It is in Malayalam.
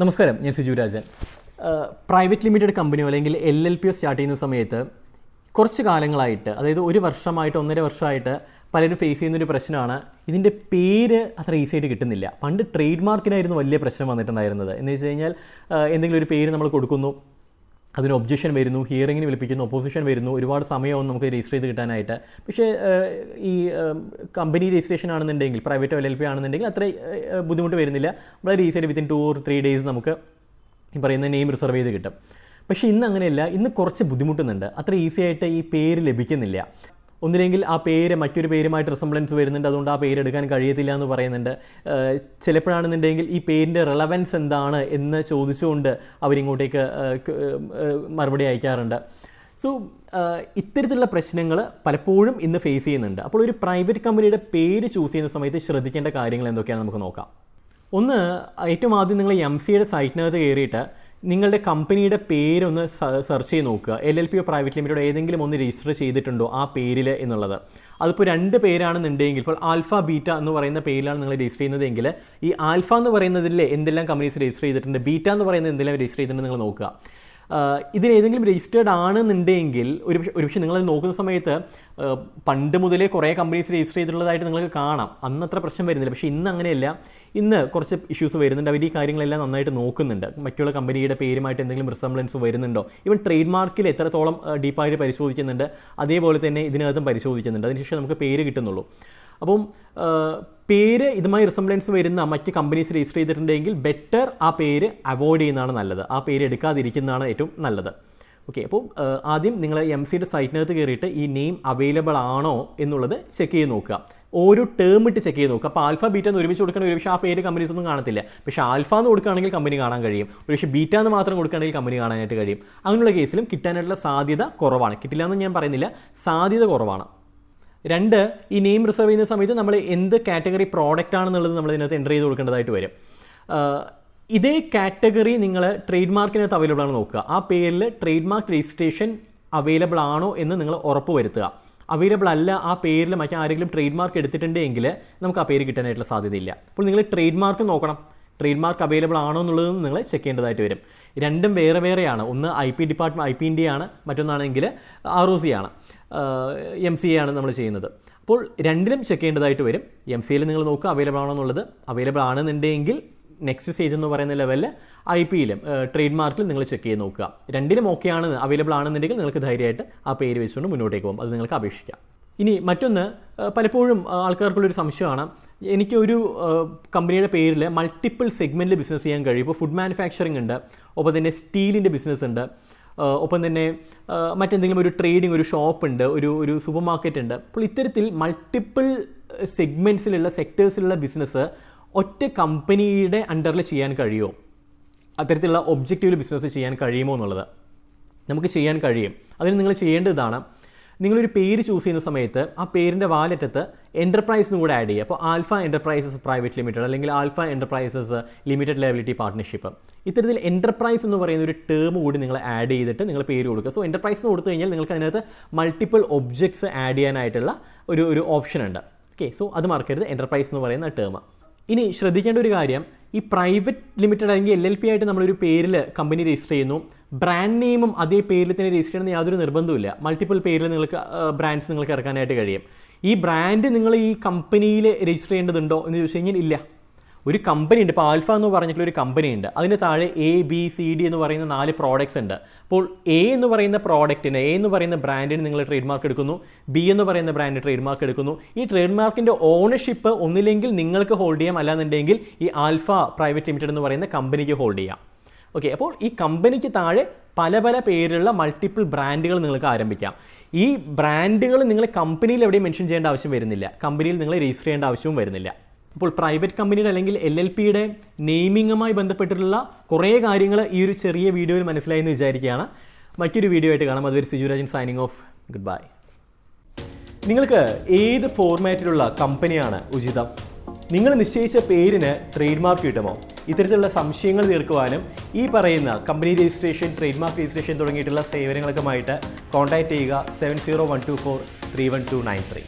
നമസ്കാരം, ഞാൻ സിജു രാജൻ. പ്രൈവറ്റ് ലിമിറ്റഡ് കമ്പനിയോ അല്ലെങ്കിൽ LLP സ്റ്റാർട്ട് ചെയ്യുന്ന സമയത്ത് കുറച്ച് കാലങ്ങളായിട്ട്, അതായത് ഒരു വർഷമായിട്ട് 1.5 വർഷമായിട്ട് പലരും ഫേസ് ചെയ്യുന്നൊരു പ്രശ്നമാണ് ഇതിൻ്റെ പേര് അത്ര ഈസി ആയിട്ട് കിട്ടുന്നില്ല. പണ്ട് ട്രേഡ് മാർക്കിനായിരുന്നു വലിയ പ്രശ്നം വന്നിട്ടുണ്ടായിരുന്നത്. എന്ന് വെച്ച് കഴിഞ്ഞാൽ എന്തെങ്കിലും ഒരു പേര് നമ്മൾ കൊടുക്കുന്നു, അതിന് ഒബ്ജക്ഷൻ വരുന്നു, ഹിയറിങ്ങിന് വിളിപ്പിക്കുന്നു, ഒപ്പോസിഷൻ വരുന്നു, ഒരുപാട് സമയമാവും നമുക്ക് രജിസ്റ്റർ ചെയ്ത് കിട്ടാനായിട്ട്. പക്ഷേ ഈ കമ്പനി രജിസ്ട്രേഷൻ ആണെന്നുണ്ടെങ്കിൽ, പ്രൈവറ്റോ LLP ആണെന്നുണ്ടെങ്കിൽ അത്ര ബുദ്ധിമുട്ട് വരുന്നില്ല. വളരെ ഈസിയായിട്ട് വിത്തിൻ 2 or 3 days നമുക്ക് ഈ പറയുന്ന നെയിം റിസർവ് ചെയ്ത് കിട്ടും. പക്ഷേ ഇന്ന് അങ്ങനെയല്ല. ഇന്ന് കുറച്ച് ബുദ്ധിമുട്ടുന്നുണ്ട്. അത്ര ഈസി ആയിട്ട് ഈ പേര് ലഭിക്കുന്നില്ല. ഒന്നില്ലെങ്കിൽ ആ പേര് മറ്റൊരു പേരുമായിട്ട് റിസംബ്ലൻസ് വരുന്നുണ്ട്, അതുകൊണ്ട് ആ പേര് എടുക്കാൻ കഴിയത്തില്ല എന്ന് പറയുന്നുണ്ട്. ചിലപ്പോഴാണെന്നുണ്ടെങ്കിൽ ഈ പേരിൻ്റെ റെലവൻസ് എന്താണ് എന്ന് ചോദിച്ചുകൊണ്ട് അവരിങ്ങോട്ടേക്ക് മറുപടി അയക്കാറുണ്ട്. സോ ഇത്തരത്തിലുള്ള പ്രശ്നങ്ങൾ പലപ്പോഴും ഇന്ന് ഫേസ് ചെയ്യുന്നുണ്ട്. അപ്പോൾ ഒരു പ്രൈവറ്റ് കമ്പനിയുടെ പേര് ചൂസ് ചെയ്യുന്ന സമയത്ത് ശ്രദ്ധിക്കേണ്ട കാര്യങ്ങൾ എന്തൊക്കെയാണെന്ന് നമുക്ക് നോക്കാം. ഒന്ന്, ഏറ്റവും ആദ്യം നിങ്ങൾ MCയുടെ സൈറ്റിനകത്ത് കയറിയിട്ട് നിങ്ങളുടെ കമ്പനിയുടെ പേരൊന്ന് സെർച്ച് ചെയ്ത് നോക്കുക. LLP പ്രൈവറ്റ് ലിമിറ്റഡ് ഏതെങ്കിലും ഒന്ന് രജിസ്റ്റർ ചെയ്തിട്ടുണ്ടോ ആ പേരിൽ എന്നുള്ളത്. അതിപ്പോൾ 2 പേരാണെന്നുണ്ടെങ്കിൽ, ഇപ്പോൾ ആൽഫ ബീറ്റ എന്ന് പറയുന്ന പേരിലാണ് നിങ്ങൾ രജിസ്റ്റർ ചെയ്യുന്നതെങ്കിൽ ഈ ആൽഫ എന്ന് പറയുന്നതിൽ എന്തെല്ലാം കമ്പനീസ് രജിസ്റ്റർ ചെയ്തിട്ടുണ്ട്, ബീറ്റ എന്ന് പറയുന്നത് എന്തെല്ലാം രജിസ്റ്റർ ചെയ്തിട്ടുണ്ട് നിങ്ങൾ നോക്കുക. ഇതിലേതെങ്കിലും രജിസ്റ്റേർഡ് ആണെന്നുണ്ടെങ്കിൽ ഒരുപക്ഷെ നിങ്ങളത് നോക്കുന്ന സമയത്ത് പണ്ട് മുതലേ കുറേ കമ്പനീസ് രജിസ്റ്റർ ചെയ്തിട്ടുള്ളതായിട്ട് നിങ്ങൾക്ക് കാണാം. അന്നത്ര പ്രശ്നം വരുന്നില്ല. പക്ഷേ ഇന്ന് അങ്ങനെയല്ല. ഇന്ന് കുറച്ച് ഇഷ്യൂസ് വരുന്നുണ്ട്. അവർ ഈ കാര്യങ്ങളെല്ലാം നന്നായിട്ട് നോക്കുന്നുണ്ട്. മറ്റുള്ള കമ്പനിയുടെ പേരുമായിട്ട് എന്തെങ്കിലും റിസംബ്ലൻസ് വരുന്നുണ്ടോ, ഈവൻ ട്രേഡ് മാർക്കിൽ എത്രത്തോളം ഡീപ്പായിട്ട് പരിശോധിക്കുന്നുണ്ട്, അതേപോലെ തന്നെ ഇതിനകത്തും പരിശോധിക്കുന്നുണ്ട്. അതിനുശേഷം നമുക്ക് പേര് കിട്ടുന്നുള്ളൂ. അപ്പം പേര് ഇതുമായി റിസംബ്ലൻസ് വരുന്ന മറ്റ് കമ്പനീസ് രജിസ്റ്റർ ചെയ്തിട്ടുണ്ടെങ്കിൽ ബെറ്റർ ആ പേര് അവോയ്ഡ് ചെയ്യുന്നതാണ് നല്ലത്. ആ പേര് എടുക്കാതിരിക്കുന്നതാണ് ഏറ്റവും നല്ലത്. ഓക്കെ, അപ്പോൾ ആദ്യം നിങ്ങൾ MCയുടെ സൈറ്റിനകത്ത് കയറിയിട്ട് ഈ നെയിം അവൈലബിൾ ആണോ എന്നുള്ളത് ചെക്ക് ചെയ്ത് നോക്കുക. ഓരോ ടേം ഇട്ട് ചെക്ക് ചെയ്ത് നോക്കുക. അപ്പോൾ ആൽഫ ബീറ്റ എന്ന് ഒരുമിച്ച് കൊടുക്കണമെങ്കിൽ ഒരുപക്ഷെ ആ പേര് കമ്പനീസ് ഒന്നും കാണത്തില്ല. പക്ഷേ ആൽഫ എന്ന് കൊടുക്കുകയാണെങ്കിൽ കമ്പനി കാണാൻ കഴിയും. ഒരുപക്ഷെ ബീറ്റ എന്ന് മാത്രം കൊടുക്കുകയാണെങ്കിൽ കമ്പനി കാണാനായിട്ട് കഴിയും. അങ്ങനെയുള്ള കേസിലും കിട്ടാനായിട്ടുള്ള സാധ്യത കുറവാണ്. കിട്ടില്ല എന്ന് ഞാൻ പറയുന്നില്ല, സാധ്യത കുറവാണ്. 2, ഈ നെയിം റിസർവ് ചെയ്യുന്ന സമയത്ത് നമ്മൾ എന്ത് കാറ്റഗറി പ്രോഡക്റ്റ് ആണെന്നുള്ളത് നമ്മൾ ഇതിനകത്ത് എൻ്റർ ചെയ്ത് കൊടുക്കേണ്ടതായിട്ട് വരും. ഇതേ കാറ്റഗറി നിങ്ങൾ ട്രേഡ് മാർക്കിനകത്ത് അവൈലബിൾ ആണ് നോക്കുക. ആ പേരിൽ ട്രേഡ് മാർക്ക് രജിസ്ട്രേഷൻ അവൈലബിൾ ആണോ എന്ന് നിങ്ങൾ ഉറപ്പ് വരുത്തുക. അവൈലബിൾ അല്ല, ആ പേരിൽ മറ്റാരെങ്കിലും ട്രേഡ് മാർക്ക് എടുത്തിട്ടുണ്ടെങ്കിൽ നമുക്ക് ആ പേര് കിട്ടാനായിട്ടുള്ള സാധ്യതയില്ല. അപ്പോൾ നിങ്ങൾ ട്രേഡ് മാർക്ക് നോക്കണം. ട്രേഡ് മാർക്ക് അവൈലബിൾ ആണോ എന്നുള്ളത് നിങ്ങൾ ചെക്ക് ചെയ്യേണ്ടതായിട്ട് വരും. രണ്ടും വേറെ വേറെയാണ്. ഒന്ന് IP ഡിപ്പാർട്ട്മെൻറ്റ്, IP India ആണ്. മറ്റൊന്നാണെങ്കിൽ ROC ആണ്, MCA ആണ് നമ്മൾ ചെയ്യുന്നത്. അപ്പോൾ രണ്ടിലും ചെക്ക് ചെയ്യേണ്ടതായിട്ട് വരും. MCAയിൽ നിങ്ങൾ നോക്കുക അവൈലബിൾ ആണോ എന്നുള്ളത്. അവൈലബിൾ ആണെന്നുണ്ടെങ്കിൽ നെക്സ്റ്റ് സ്റ്റേജ് എന്ന് പറയുന്ന ലെവലിൽ IP-യിലും ട്രേഡ് മാർക്കിലും നിങ്ങൾ ചെക്ക് ചെയ്ത് നോക്കുക. രണ്ടിലും ഓക്കെ ആണ്, അവൈലബിൾ ആണെന്നുണ്ടെങ്കിൽ നിങ്ങൾക്ക് ധൈര്യമായിട്ട് ആ പേര് വെച്ചുകൊണ്ട് മുന്നോട്ടേക്ക് പോകും. അത് നിങ്ങൾക്ക് അപേക്ഷിക്കാം. ഇനി മറ്റൊന്ന്, പലപ്പോഴും ആൾക്കാർക്കുള്ളൊരു സംശയമാണ്, എനിക്കൊരു കമ്പനിയുടെ പേരിൽ മൾട്ടിപ്പിൾ സെഗ്മെൻറ്റിൽ ബിസിനസ് ചെയ്യാൻ കഴിയും. ഇപ്പോൾ ഫുഡ് മാനുഫാക്ചറിങ് ഉണ്ട്, ഒപ്പം തന്നെ സ്റ്റീലിൻ്റെ ബിസിനസ് ഉണ്ട്, ഒപ്പം തന്നെ മറ്റെന്തെങ്കിലും ഒരു ട്രേഡിംഗ്, ഒരു ഷോപ്പ് ഉണ്ട്, ഒരു സൂപ്പർ മാർക്കറ്റ് ഉണ്ട്. അപ്പോൾ ഇത്തരത്തിൽ മൾട്ടിപ്പിൾ സെഗ്മെൻറ്റ്സിലുള്ള സെക്ടേഴ്സിലുള്ള ബിസിനസ് ഒറ്റ കമ്പനിയുടെ അണ്ടറിൽ ചെയ്യാൻ കഴിയുമോ, അത്തരത്തിലുള്ള ഒബ്ജക്റ്റീവിൽ ബിസിനസ് ചെയ്യാൻ കഴിയുമോ എന്നുള്ളത് നമുക്ക് ചെയ്യാൻ കഴിയും. അതിന് നിങ്ങൾ ചെയ്യേണ്ടതാണ്, നിങ്ങളൊരു പേര് ചൂസ് ചെയ്യുന്ന സമയത്ത് ആ പേരിൻ്റെ വാലറ്റത്ത് എൻ്റർപ്രൈസിനും കൂടെ ആഡ് ചെയ്യുക. അപ്പോൾ ആൽഫ എൻ്റർപ്രൈസസ് പ്രൈവറ്റ് ലിമിറ്റഡ് അല്ലെങ്കിൽ alpha enterprises limited liability partnership, ഇത്തരത്തിൽ എൻ്റർപ്രൈസ് എന്ന് പറയുന്ന ഒരു ടേം കൂടി നിങ്ങൾ ആഡ് ചെയ്തിട്ട് നിങ്ങൾ പേര് കൊടുക്കുക. സോ എൻ്റർപ്രൈസ് എന്ന് കൊടുത്തു കഴിഞ്ഞാൽ നിങ്ങൾക്ക് അതിനകത്ത് മൾട്ടിപ്പിൾ ഒബ്ജക്ട്സ് ആഡ് ചെയ്യാനായിട്ടുള്ള ഒരു ഓപ്ഷൻ ഉണ്ട്. ഓക്കെ, സോ അത് മറക്കരുത്, എൻ്റർപ്രൈസ് എന്ന് പറയുന്ന ടേം. ഇനി ശ്രദ്ധിക്കേണ്ട ഒരു കാര്യം, ഈ പ്രൈവറ്റ് ലിമിറ്റഡ് അല്ലെങ്കിൽ LLP ആയിട്ട് നമ്മളൊരു പേരിൽ കമ്പനി രജിസ്റ്റർ ചെയ്യുന്നു, ബ്രാൻഡ് നെയിമും അതേ പേരിൽ തന്നെ രജിസ്റ്റർ ചെയ്യുന്ന യാതൊരു നിർബന്ധമില്ല. മൾട്ടിപ്പിൾ പേരിൽ നിങ്ങൾക്ക് ബ്രാൻഡ്സ് നിങ്ങൾക്ക് ഇറക്കാനായിട്ട് കഴിയും. ഈ ബ്രാൻഡ് നിങ്ങൾ ഈ കമ്പനിയിൽ രജിസ്റ്റർ ചെയ്യേണ്ടതുണ്ടോ എന്ന് ചോദിച്ചു കഴിഞ്ഞാൽ ഇല്ല. ഒരു കമ്പനി ഉണ്ട്, ഇപ്പോൾ ആൽഫ എന്ന് പറഞ്ഞിട്ടുള്ള ഒരു കമ്പനി ഉണ്ട്, അതിന് താഴെ ABCD എന്ന് പറയുന്ന 4 പ്രോഡക്ട്സ് ഉണ്ട്. അപ്പോൾ A എന്ന് പറയുന്ന പ്രോഡക്റ്റിന്, A എന്ന് പറയുന്ന ബ്രാൻഡിന് നിങ്ങൾ ട്രേഡ് മാർക്ക് എടുക്കുന്നു, B എന്ന് പറയുന്ന ബ്രാൻഡ് ട്രേഡ് മാർക്ക് എടുക്കുന്നു. ഈ ട്രേഡ് മാർക്കിൻ്റെ ഓണർഷിപ്പ് ഒന്നില്ലെങ്കിൽ നിങ്ങൾക്ക് ഹോൾഡ് ചെയ്യാം, അല്ലാന്നുണ്ടെങ്കിൽ ഈ ആൽഫ പ്രൈവറ്റ് ലിമിറ്റഡ് എന്ന് പറയുന്ന കമ്പനിക്ക് ഹോൾഡ് ചെയ്യാം. ഓക്കെ, അപ്പോൾ ഈ കമ്പനിക്ക് താഴെ പല പല പേരിലുള്ള മൾട്ടിപ്പിൾ ബ്രാൻഡുകൾ നിങ്ങൾക്ക് ആരംഭിക്കാം. ഈ ബ്രാൻഡുകൾ നിങ്ങൾ കമ്പനിയിൽ എവിടെയും മെൻഷൻ ചെയ്യേണ്ട ആവശ്യം വരുന്നില്ല, കമ്പനിയിൽ നിങ്ങൾ രജിസ്റ്റർ ചെയ്യേണ്ട ആവശ്യവും വരുന്നില്ല. അപ്പോൾ പ്രൈവറ്റ് കമ്പനിയുടെ അല്ലെങ്കിൽ LLPയുടെ നെയിമിങ്ങുമായി ബന്ധപ്പെട്ടിട്ടുള്ള കുറേ കാര്യങ്ങൾ ഈ ഒരു ചെറിയ വീഡിയോയിൽ മനസ്സിലായെന്ന് വിചാരിക്കുകയാണ്. മറ്റൊരു വീഡിയോ ആയിട്ട് കാണാം. അതുവരെ Siju Rajan signing off. Good bye. നിങ്ങൾക്ക് ഏത് ഫോർമാറ്റിലുള്ള കമ്പനിയാണ് ഉചിതം? നിങ്ങൾ നിശ്ചയിച്ച പേരിന് ട്രേഡ് മാർക്ക് കിട്ടുമോ? ഇത്തരത്തിലുള്ള സംശയങ്ങൾ തീർക്കുവാനും ഈ പറയുന്ന company registration, trade mark registration തുടങ്ങിയിട്ടുള്ള സേവനങ്ങൾക്കുമായിട്ട് കോൺടാക്റ്റ് ചെയ്യുക 7012431293.